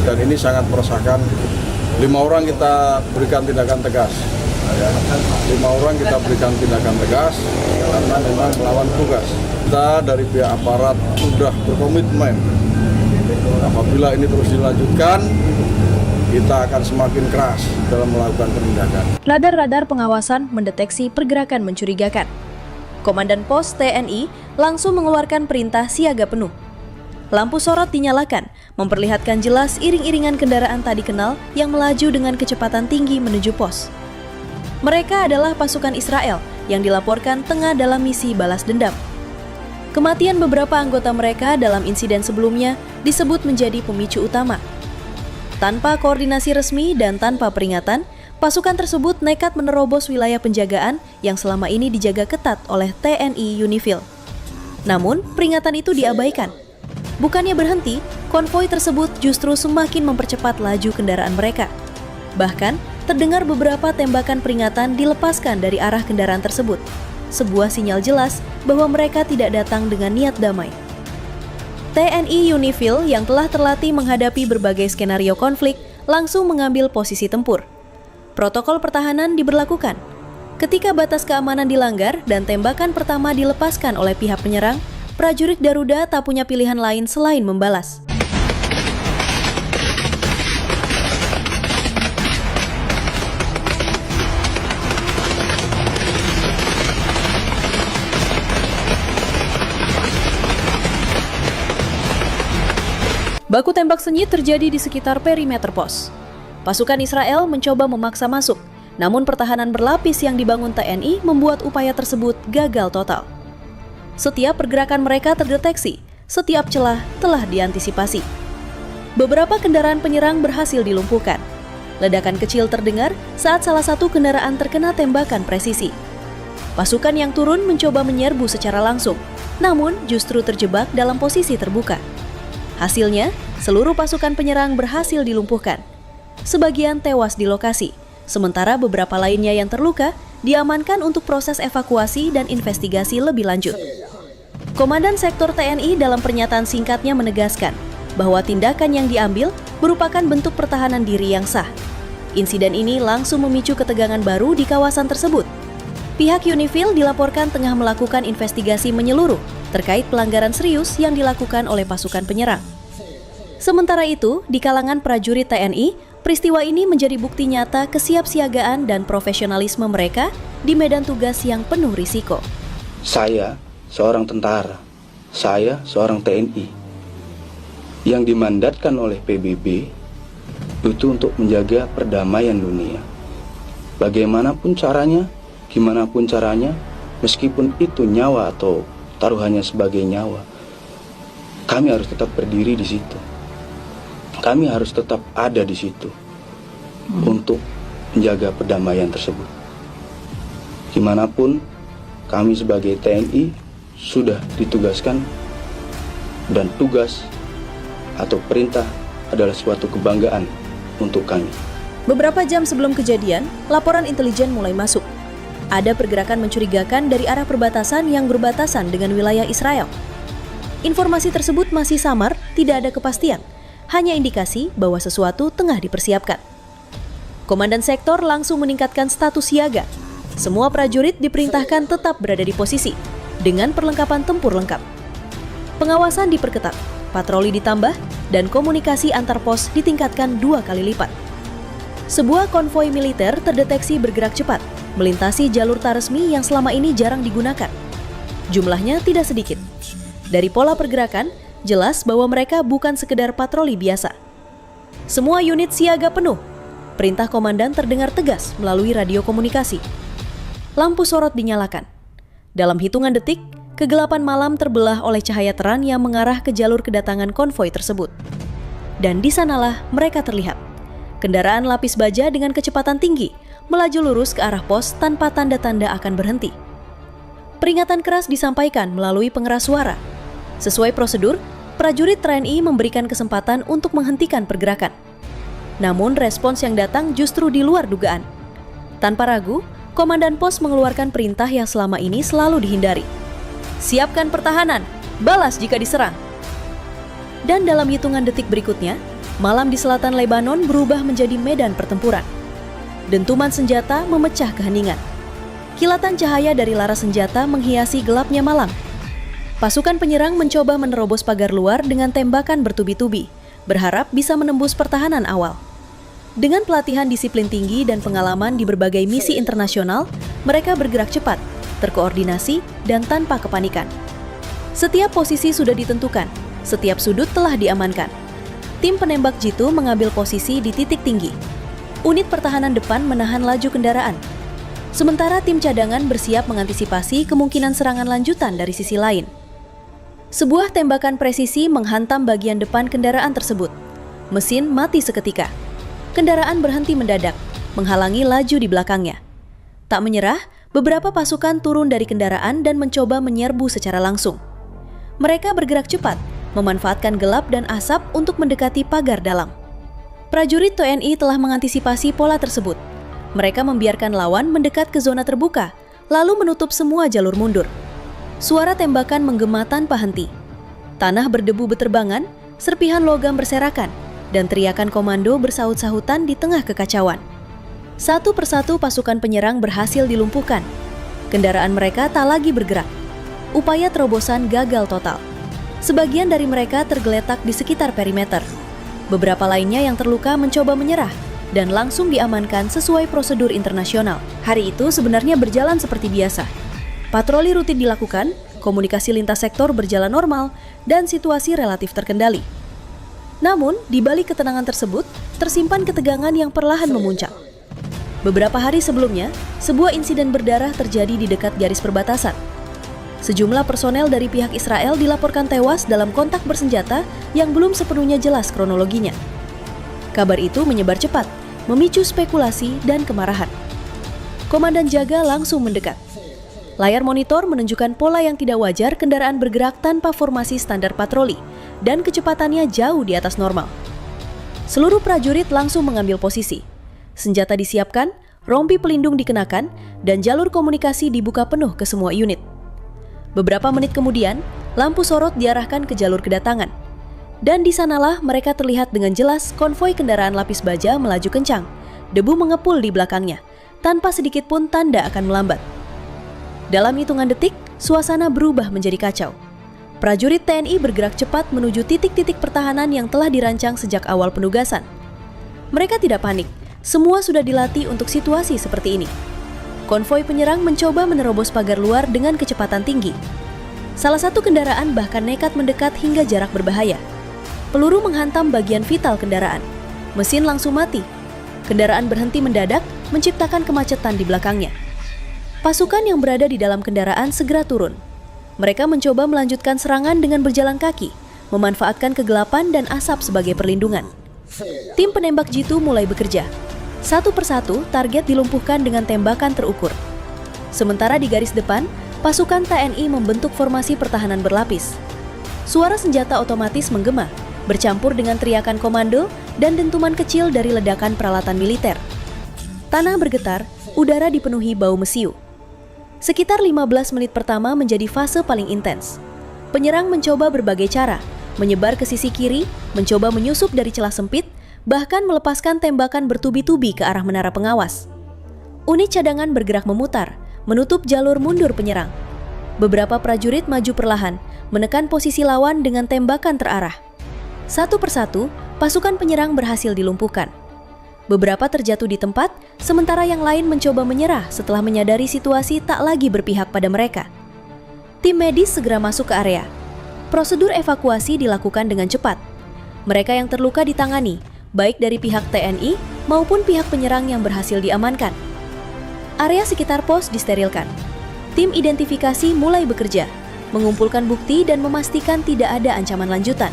dan ini sangat meresahkan. 5 orang kita berikan tindakan tegas. 5 orang kita berikan tindakan tegas karena memang melawan tugas. Kita dari pihak aparat sudah berkomitmen. Apabila ini terus dilanjutkan, kita akan semakin keras dalam melakukan penindakan. Radar-radar pengawasan mendeteksi pergerakan mencurigakan. Komandan Pos TNI langsung mengeluarkan perintah siaga penuh. Lampu sorot dinyalakan, memperlihatkan jelas iring-iringan kendaraan tak dikenal yang melaju dengan kecepatan tinggi menuju pos. Mereka adalah pasukan Israel yang dilaporkan tengah dalam misi balas dendam. Kematian beberapa anggota mereka dalam insiden sebelumnya disebut menjadi pemicu utama. Tanpa koordinasi resmi dan tanpa peringatan, pasukan tersebut nekat menerobos wilayah penjagaan yang selama ini dijaga ketat oleh TNI Unifil. Namun, peringatan itu diabaikan. Bukannya berhenti, konvoi tersebut justru semakin mempercepat laju kendaraan mereka. Bahkan, terdengar beberapa tembakan peringatan dilepaskan dari arah kendaraan tersebut. Sebuah sinyal jelas bahwa mereka tidak datang dengan niat damai. TNI Unifil yang telah terlatih menghadapi berbagai skenario konflik langsung mengambil posisi tempur. Protokol pertahanan diberlakukan. Ketika batas keamanan dilanggar dan tembakan pertama dilepaskan oleh pihak penyerang, prajurit Garuda tak punya pilihan lain selain membalas. Baku tembak sengit terjadi di sekitar perimeter pos. Pasukan Israel mencoba memaksa masuk, namun pertahanan berlapis yang dibangun TNI membuat upaya tersebut gagal total. Setiap pergerakan mereka terdeteksi, setiap celah telah diantisipasi. Beberapa kendaraan penyerang berhasil dilumpuhkan. Ledakan kecil terdengar saat salah satu kendaraan terkena tembakan presisi. Pasukan yang turun mencoba menyerbu secara langsung, namun justru terjebak dalam posisi terbuka. Hasilnya, seluruh pasukan penyerang berhasil dilumpuhkan. Sebagian tewas di lokasi, sementara beberapa lainnya yang terluka diamankan untuk proses evakuasi dan investigasi lebih lanjut. Komandan Sektor TNI dalam pernyataan singkatnya menegaskan bahwa tindakan yang diambil merupakan bentuk pertahanan diri yang sah. Insiden ini langsung memicu ketegangan baru di kawasan tersebut. Pihak Unifil dilaporkan tengah melakukan investigasi menyeluruh terkait pelanggaran serius yang dilakukan oleh pasukan penyerang. Sementara itu, di kalangan prajurit TNI, peristiwa ini menjadi bukti nyata kesiapsiagaan dan profesionalisme mereka di medan tugas yang penuh risiko. Saya seorang tentara, saya seorang TNI yang dimandatkan oleh PBB itu untuk menjaga perdamaian dunia. Bagaimanapun caranya, gimanapun caranya, meskipun itu nyawa atau taruhannya sebagai nyawa, kami harus tetap berdiri di situ. Kami harus tetap ada di situ untuk menjaga perdamaian tersebut. Gimanapun, kami sebagai TNI sudah ditugaskan dan tugas atau perintah adalah suatu kebanggaan untuk kami. Beberapa jam sebelum kejadian, laporan intelijen mulai masuk. Ada pergerakan mencurigakan dari arah perbatasan yang berbatasan dengan wilayah Israel. Informasi tersebut masih samar, tidak ada kepastian, hanya indikasi bahwa sesuatu tengah dipersiapkan. Komandan sektor langsung meningkatkan status siaga. Semua prajurit diperintahkan tetap berada di posisi, dengan perlengkapan tempur lengkap. Pengawasan diperketat, patroli ditambah, dan komunikasi antar pos ditingkatkan 2 kali lipat. Sebuah konvoi militer terdeteksi bergerak cepat, melintasi jalur tak resmi yang selama ini jarang digunakan. Jumlahnya tidak sedikit. Dari pola pergerakan, jelas bahwa mereka bukan sekedar patroli biasa. Semua unit siaga penuh. Perintah komandan terdengar tegas melalui radio komunikasi. Lampu sorot dinyalakan. Dalam hitungan detik, kegelapan malam terbelah oleh cahaya terang yang mengarah ke jalur kedatangan konvoi tersebut. Dan di sanalah mereka terlihat. Kendaraan lapis baja dengan kecepatan tinggi melaju lurus ke arah pos tanpa tanda-tanda akan berhenti. Peringatan keras disampaikan melalui pengeras suara. Sesuai prosedur, prajurit TNI memberikan kesempatan untuk menghentikan pergerakan. Namun respons yang datang justru di luar dugaan. Tanpa ragu, komandan pos mengeluarkan perintah yang selama ini selalu dihindari. Siapkan pertahanan, balas jika diserang. Dan dalam hitungan detik berikutnya, Malam di selatan Lebanon berubah menjadi medan pertempuran. Dentuman senjata memecah keheningan. Kilatan cahaya dari laras senjata menghiasi gelapnya malam. Pasukan penyerang mencoba menerobos pagar luar dengan tembakan bertubi-tubi, berharap bisa menembus pertahanan awal. Dengan pelatihan disiplin tinggi dan pengalaman di berbagai misi internasional, mereka bergerak cepat, terkoordinasi, dan tanpa kepanikan. Setiap posisi sudah ditentukan, setiap sudut telah diamankan. Tim penembak jitu mengambil posisi di titik tinggi. Unit pertahanan depan menahan laju kendaraan. Sementara tim cadangan bersiap mengantisipasi kemungkinan serangan lanjutan dari sisi lain. Sebuah tembakan presisi menghantam bagian depan kendaraan tersebut. Mesin mati seketika. Kendaraan berhenti mendadak, menghalangi laju di belakangnya. Tak menyerah, beberapa pasukan turun dari kendaraan dan mencoba menyerbu secara langsung. Mereka bergerak cepat, memanfaatkan gelap dan asap untuk mendekati pagar dalam. Prajurit TNI telah mengantisipasi pola tersebut. Mereka membiarkan lawan mendekat ke zona terbuka, lalu menutup semua jalur mundur. Suara tembakan menggema tanpa henti. Tanah berdebu beterbangan, serpihan logam berserakan, dan teriakan komando bersaut-sahutan di tengah kekacauan. Satu persatu pasukan penyerang berhasil dilumpuhkan. Kendaraan mereka tak lagi bergerak. Upaya terobosan gagal total. Sebagian dari mereka tergeletak di sekitar perimeter. Beberapa lainnya yang terluka mencoba menyerah dan langsung diamankan sesuai prosedur internasional. Hari itu sebenarnya berjalan seperti biasa. Patroli rutin dilakukan, komunikasi lintas sektor berjalan normal, dan situasi relatif terkendali. Namun, di balik ketenangan tersebut, tersimpan ketegangan yang perlahan memuncak. Beberapa hari sebelumnya, sebuah insiden berdarah terjadi di dekat garis perbatasan. Sejumlah personel dari pihak Israel dilaporkan tewas dalam kontak bersenjata yang belum sepenuhnya jelas kronologinya. Kabar itu menyebar cepat, memicu spekulasi dan kemarahan. Komandan jaga langsung mendekat. Layar monitor menunjukkan pola yang tidak wajar kendaraan bergerak tanpa formasi standar patroli dan kecepatannya jauh di atas normal. Seluruh prajurit langsung mengambil posisi. Senjata disiapkan, rompi pelindung dikenakan, dan jalur komunikasi dibuka penuh ke semua unit. Beberapa menit kemudian, lampu sorot diarahkan ke jalur kedatangan. Dan di sanalah mereka terlihat dengan jelas konvoi kendaraan lapis baja melaju kencang. Debu mengepul di belakangnya, tanpa sedikit pun tanda akan melambat. Dalam hitungan detik, suasana berubah menjadi kacau. Prajurit TNI bergerak cepat menuju titik-titik pertahanan yang telah dirancang sejak awal penugasan. Mereka tidak panik, semua sudah dilatih untuk situasi seperti ini. Konvoi penyerang mencoba menerobos pagar luar dengan kecepatan tinggi. Salah satu kendaraan bahkan nekat mendekat hingga jarak berbahaya. Peluru menghantam bagian vital kendaraan. Mesin langsung mati. Kendaraan berhenti mendadak, menciptakan kemacetan di belakangnya. Pasukan yang berada di dalam kendaraan segera turun. Mereka mencoba melanjutkan serangan dengan berjalan kaki, memanfaatkan kegelapan dan asap sebagai perlindungan. Tim penembak jitu mulai bekerja. Satu persatu, target dilumpuhkan dengan tembakan terukur. Sementara di garis depan, pasukan TNI membentuk formasi pertahanan berlapis. Suara senjata otomatis menggema, bercampur dengan teriakan komando dan dentuman kecil dari ledakan peralatan militer. Tanah bergetar, udara dipenuhi bau mesiu. Sekitar 15 menit pertama menjadi fase paling intens. Penyerang mencoba berbagai cara, menyebar ke sisi kiri, mencoba menyusup dari celah sempit, bahkan melepaskan tembakan bertubi-tubi ke arah menara pengawas. Unit cadangan bergerak memutar, menutup jalur mundur penyerang. Beberapa prajurit maju perlahan, menekan posisi lawan dengan tembakan terarah. Satu persatu, pasukan penyerang berhasil dilumpuhkan. Beberapa terjatuh di tempat, sementara yang lain mencoba menyerah setelah menyadari situasi tak lagi berpihak pada mereka. Tim medis segera masuk ke area. Prosedur evakuasi dilakukan dengan cepat. Mereka yang terluka ditangani, baik dari pihak TNI maupun pihak penyerang yang berhasil diamankan. Area sekitar pos disterilkan. Tim identifikasi mulai bekerja, mengumpulkan bukti dan memastikan tidak ada ancaman lanjutan.